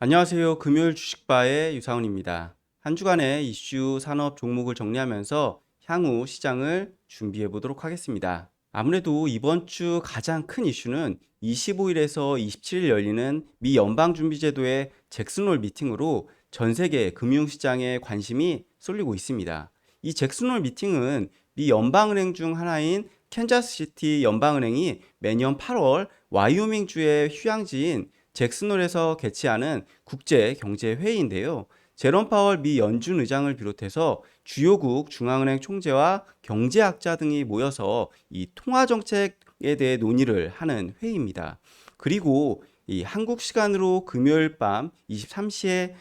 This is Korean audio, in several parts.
안녕하세요. 금요일 주식바의 유사원입니다. 한 주간의 이슈 산업 종목을 정리하면서 향후 시장을 준비해 보도록 하겠습니다. 아무래도 이번 주 가장 큰 이슈는 25일에서 27일 열리는 미 연방준비제도의 잭슨홀 미팅으로 전 세계 금융시장에 관심이 쏠리고 있습니다. 이 잭슨홀 미팅은 미 연방은행 중 하나인 캔자스시티 연방은행이 매년 8월 와이오밍주의 휴양지인 잭슨홀에서 개최하는 국제 경제 회의인데요. 제롬 파월 미 연준 의장을 비롯해서 주요국 중앙은행 총재와 경제학자 등이 모여서 이 통화 정책에 대해 논의를 하는 회의입니다. 그리고 이 한국 시간으로 금요일 밤 23시에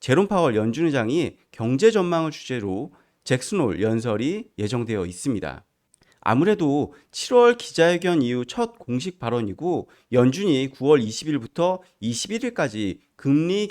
제롬 파월 연준 의장이 경제 전망을 주제로 잭슨홀 연설이 예정되어 있습니다. 아무래도 7월 기자회견 이후 첫 공식 발언이고 연준이 9월 20일부터 21일까지 금리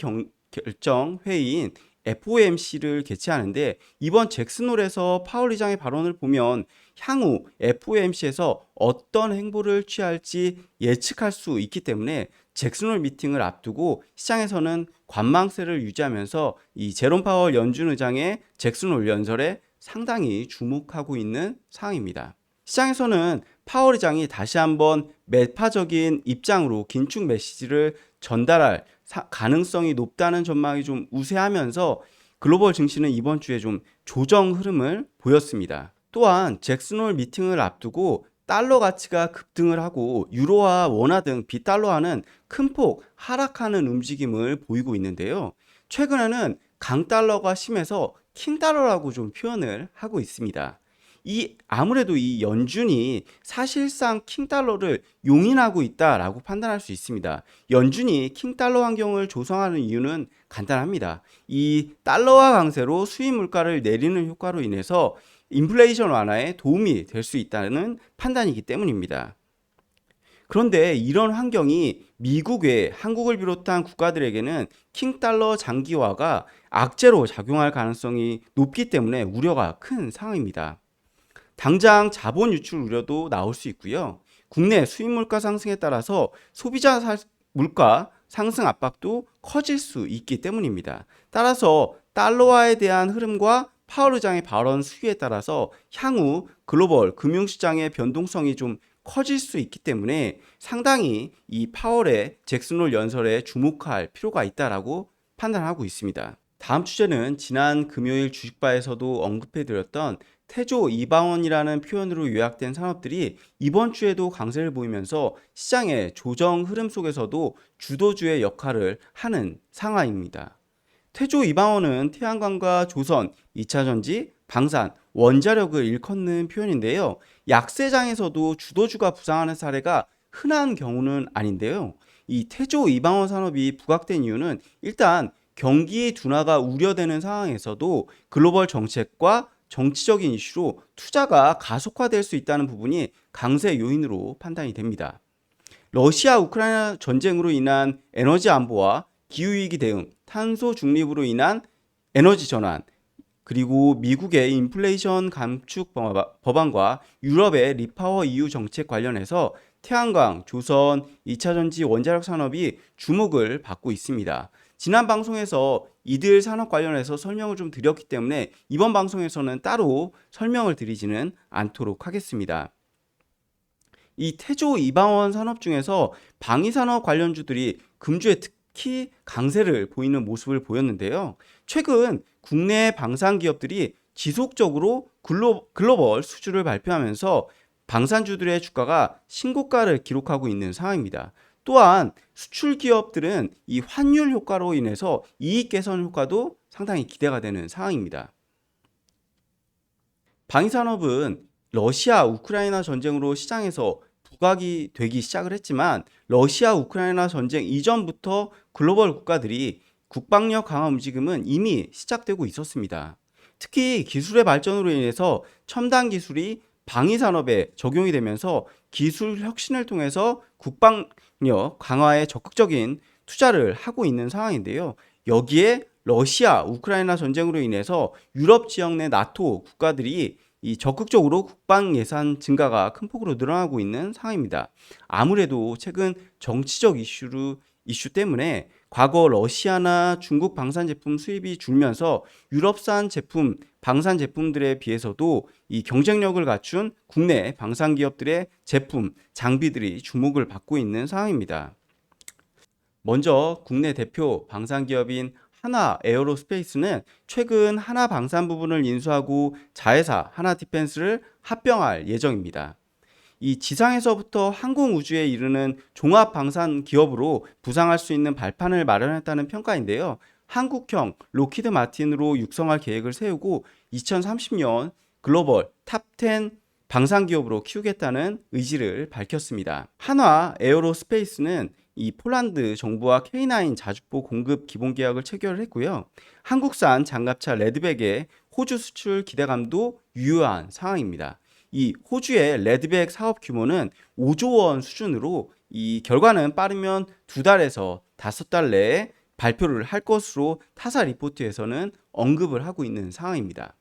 결정 회의인 FOMC를 개최하는데 이번 잭슨홀에서 파월 의장의 발언을 보면 향후 FOMC에서 어떤 행보를 취할지 예측할 수 있기 때문에 잭슨홀 미팅을 앞두고 시장에서는 관망세를 유지하면서 이 제롬 파월 연준 의장의 잭슨홀 연설에 상당히 주목하고 있는 상황입니다. 시장에서는 파월 의장이 다시 한번 매파적인 입장으로 긴축 메시지를 전달할 가능성이 높다는 전망이 좀 우세하면서 글로벌 증시는 이번 주에 좀 조정 흐름을 보였습니다. 또한 잭슨홀 미팅을 앞두고 달러 가치가 급등을 하고 유로화 원화 등 비달러화는 큰 폭 하락하는 움직임을 보이고 있는데요. 최근에는 강달러가 심해서 킹달러라고 좀 표현을 하고 있습니다. 아무래도 이 연준이 사실상 킹달러를 용인하고 있다라고 판단할 수 있습니다. 연준이 킹달러 환경을 조성하는 이유는 간단합니다. 이 달러화 강세로 수입 물가를 내리는 효과로 인해서 인플레이션 완화에 도움이 될 수 있다는 판단이기 때문입니다. 그런데 이런 환경이 미국 외 한국을 비롯한 국가들에게는 킹달러 장기화가 악재로 작용할 가능성이 높기 때문에 우려가 큰 상황입니다. 당장 자본 유출 우려도 나올 수 있고요. 국내 수입 물가 상승에 따라서 소비자 물가 상승 압박도 커질 수 있기 때문입니다. 따라서 달러화에 대한 흐름과 파월 의장의 발언 수위에 따라서 향후 글로벌 금융시장의 변동성이 좀 커질 수 있기 때문에 상당히 이 파월의 잭슨홀 연설에 주목할 필요가 있다라고 판단하고 있습니다. 다음 주제는 지난 금요일 주식바에서도 언급해드렸던 태조 이방원이라는 표현으로 요약된 산업들이 이번 주에도 강세를 보이면서 시장의 조정 흐름 속에서도 주도주의 역할을 하는 상황입니다. 태조 이방원은 태양광과 조선, 2차전지, 방산, 원자력을 일컫는 표현인데요. 약세장에서도 주도주가 부상하는 사례가 흔한 경우는 아닌데요. 이 태조 이방원 산업이 부각된 이유는 일단 경기 둔화가 우려되는 상황에서도 글로벌 정책과 정치적인 이슈로 투자가 가속화될 수 있다는 부분이 강세 요인으로 판단이 됩니다. 러시아 우크라이나 전쟁으로 인한 에너지 안보와 기후위기 대응, 탄소 중립으로 인한 에너지 전환, 그리고 미국의 인플레이션 감축 법안과 유럽의 리파워 EU 정책 관련해서 태양광, 조선, 2차전지 원자력 산업이 주목을 받고 있습니다. 지난 방송에서 이들 산업 관련해서 설명을 좀 드렸기 때문에 이번 방송에서는 따로 설명을 드리지는 않도록 하겠습니다. 이 태조 이방원 산업 중에서 방위산업 관련주들이 금주에 특히 강세를 보이는 모습을 보였는데요. 최근 국내 방산 기업들이 지속적으로 글로벌 수주를 발표하면서 방산주들의 주가가 신고가를 기록하고 있는 상황입니다. 또한 수출 기업들은 이 환율 효과로 인해서 이익 개선 효과도 상당히 기대가 되는 상황입니다. 방위산업은 러시아 우크라이나 전쟁으로 시장에서 부각이 되기 시작을 했지만 러시아 우크라이나 전쟁 이전부터 글로벌 국가들이 국방력 강화 움직임은 이미 시작되고 있었습니다. 특히 기술의 발전으로 인해서 첨단 기술이 방위산업에 적용이 되면서 기술 혁신을 통해서 국방력 강화에 적극적인 투자를 하고 있는 상황인데요. 여기에 러시아 우크라이나 전쟁으로 인해서 유럽 지역 내 나토 국가들이 이 적극적으로 국방 예산 증가가 큰 폭으로 늘어나고 있는 상황입니다. 아무래도 최근 정치적 이슈로 이슈 때문에 과거 러시아나 중국 방산 제품 수입이 줄면서 유럽산 제품, 방산 제품들에 비해서도 이 경쟁력을 갖춘 국내 방산 기업들의 제품, 장비들이 주목을 받고 있는 상황입니다. 먼저 국내 대표 방산 기업인 하나 에어로스페이스는 최근 하나 방산 부분을 인수하고 자회사 하나 디펜스를 합병할 예정입니다. 이 지상에서부터 항공우주에 이르는 종합 방산 기업으로 부상할 수 있는 발판을 마련했다는 평가인데요. 한국형 로키드 마틴으로 육성할 계획을 세우고 2030년 글로벌 탑10 방산 기업으로 키우겠다는 의지를 밝혔습니다. 한화 에어로스페이스는 이 폴란드 정부와 K9 자주포 공급 기본 계약을 체결을 했고요. 한국산 장갑차 레드백의 호주 수출 기대감도 유효한 상황입니다. 이 호주의 레드백 사업 규모는 5조 원 수준으로 이 결과는 빠르면 2달에서 5달 내에 발표를 할 것으로 타사 리포트에서는 언급을 하고 있는 상황입니다.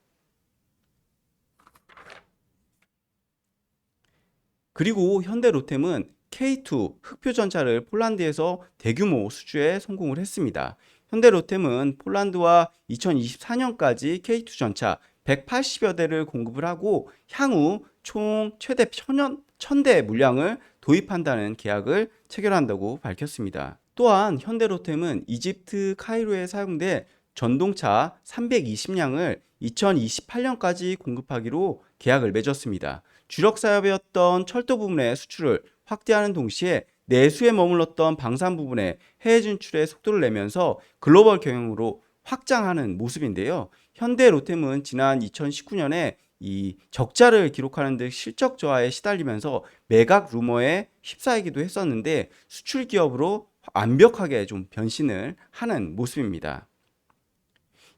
그리고 현대로템은 K2 흑표전차를 폴란드에서 대규모 수주에 성공을 했습니다. 현대로템은 폴란드와 2024년까지 K2 전차 180여 대를 공급을 하고 향후 총 최대 1000대 물량을 도입한다는 계약을 체결한다고 밝혔습니다. 또한 현대로템은 이집트 카이로에 사용된 전동차 320량을 2028년까지 공급하기로 계약을 맺었습니다. 주력 사업이었던 철도 부문의 수출을 확대하는 동시에 내수에 머물렀던 방산 부분의 해외 진출에 속도를 내면서 글로벌 경영으로 확장하는 모습인데요. 현대로템은 지난 2019년에 이 적자를 기록하는 등 실적 저하에 시달리면서 매각 루머에 휩싸이기도 했었는데 수출 기업으로 완벽하게 좀 변신을 하는 모습입니다.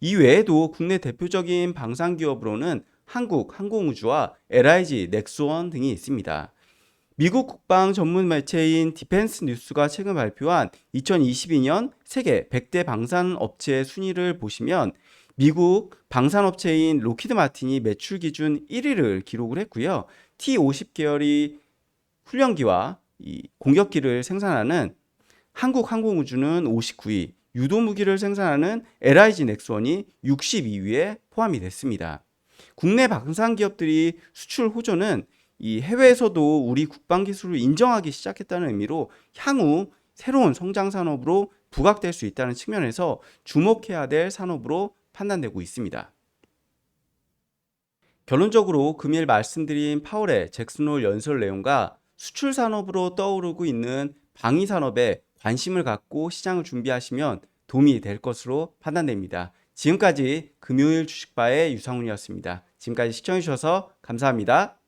이 외에도 국내 대표적인 방산 기업으로는 한국항공우주와 LIG 넥스원 등이 있습니다. 미국 국방 전문 매체인 디펜스 뉴스가 최근 발표한 2022년 세계 100대 방산 업체 순위를 보시면 미국 방산업체인 로키드 마틴이 매출 기준 1위를 기록을 했고요. T-50 계열이 훈련기와 이 공격기를 생산하는 한국항공우주는 59위, 유도무기를 생산하는 LIG 넥스원이 62위에 포함이 됐습니다. 국내 방산 기업들이 수출 호조는 이 해외에서도 우리 국방 기술을 인정하기 시작했다는 의미로 향후 새로운 성장 산업으로 부각될 수 있다는 측면에서 주목해야 될 산업으로 판단되고 있습니다. 결론적으로 금일 말씀드린 파월의 잭슨홀 연설 내용과 수출 산업으로 떠오르고 있는 방위 산업에 관심을 갖고 시장을 준비하시면 도움이 될 것으로 판단됩니다. 지금까지 금요일 주식바의 유상훈이었습니다. 지금까지 시청해 주셔서 감사합니다.